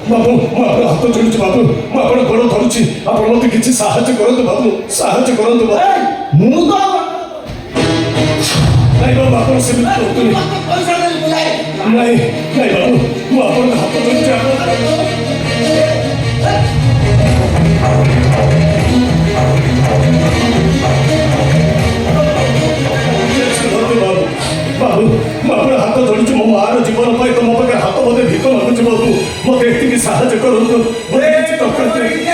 ବାବୁ ମୁଁ ଆପଣ ହାତ ଯୋଡୁଛି ବାବୁ ମୁଁ ଆପଣ ଗୋଡ଼ ଧରୁଛି ଆପଣ ମୋତେ କିଛି ସାହାଯ୍ୟ କରନ୍ତୁ ବାବୁ ସାହାଯ୍ୟ କରନ୍ତୁ ମୁଁ ତ ନାଇଁ ବାବୁ ଆପଣ ସେମିତି କରନ୍ତୁନି ନାଇଁ ନାଇଁ ବାବୁ ମୁଁ ଆପଣଙ୍କ ହାତ ଯୋଡୁଛି ବାବୁ ମୁଁ ଆପଣ ହାତ ଧରୁଛି ମୋ ମାଆର ଜୀବନ ପାଇଁ ତ ମୋ ପାଖରେ ହାତ ମୋତେ ଭିକ ମାଗୁଛି ବାବୁ ମୋତେ ଏତିକି ସାହାଯ୍ୟ କରନ୍ତୁ ମୋତେ କିଛି ଦରକାର ନାହିଁ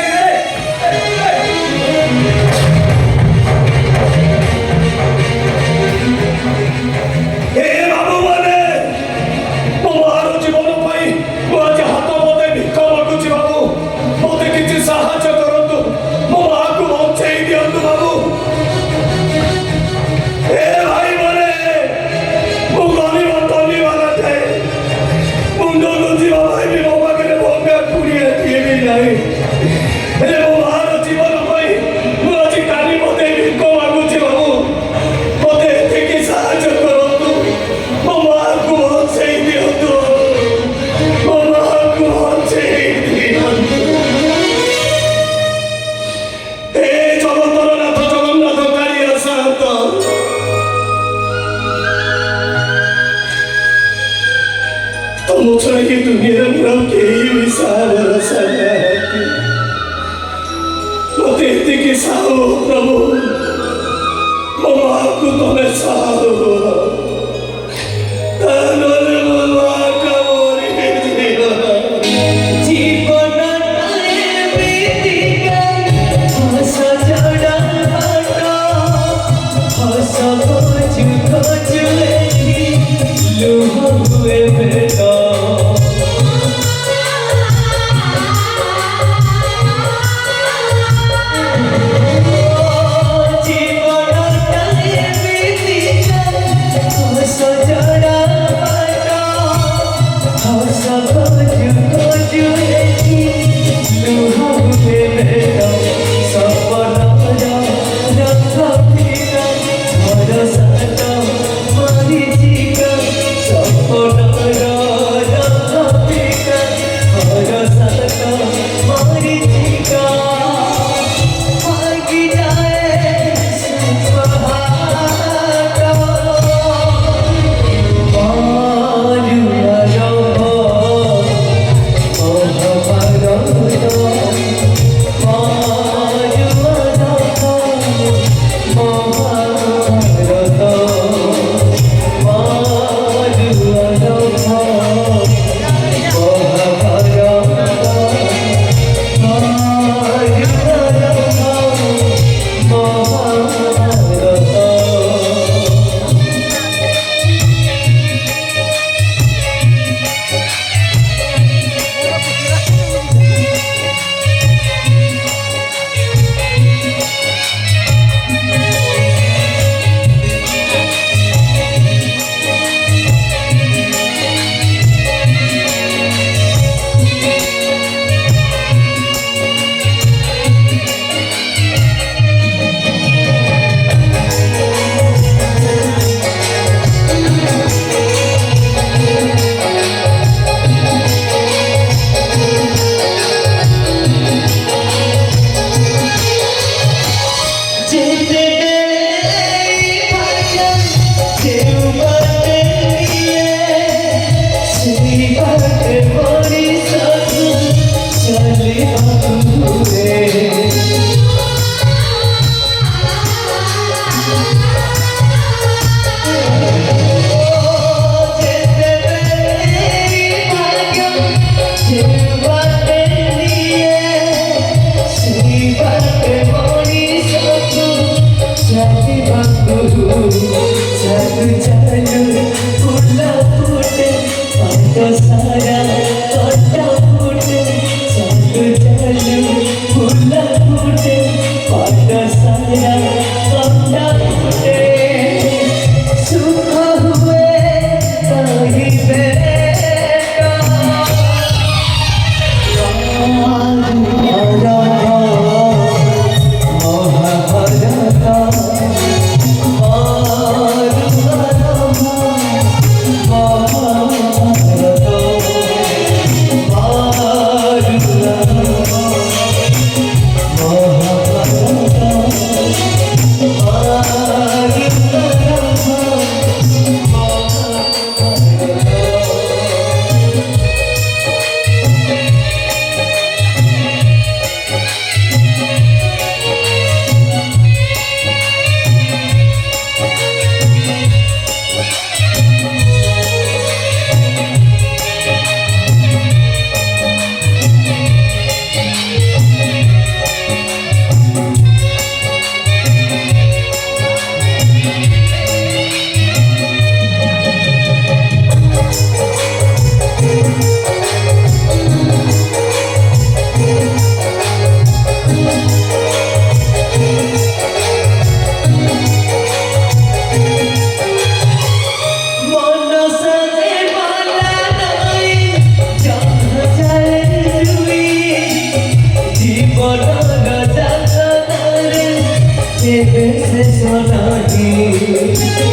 କେବେ ଶେଷ ନାହିଁ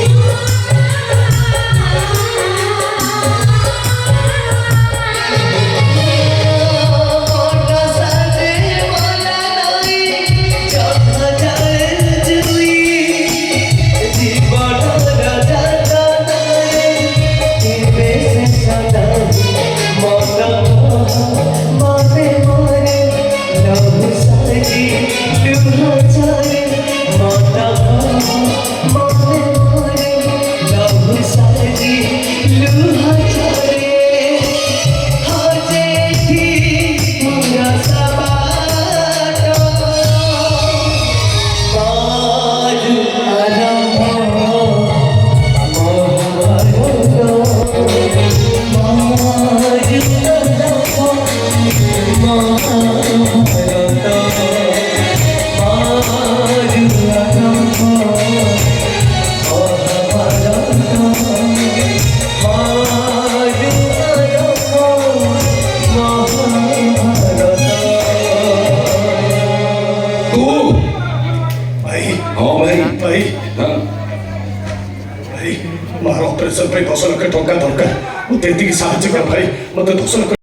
ଭାଇ ଭାଇ ମାର ଅପରେସନ ପାଇଁ 10 ଲକ୍ଷ ଟଙ୍କା ଦରକାର ମୋତେ ଏତିକି ସାହାଯ୍ୟ କର ଭାଇ ମୋତେ 10 ଲକ୍ଷ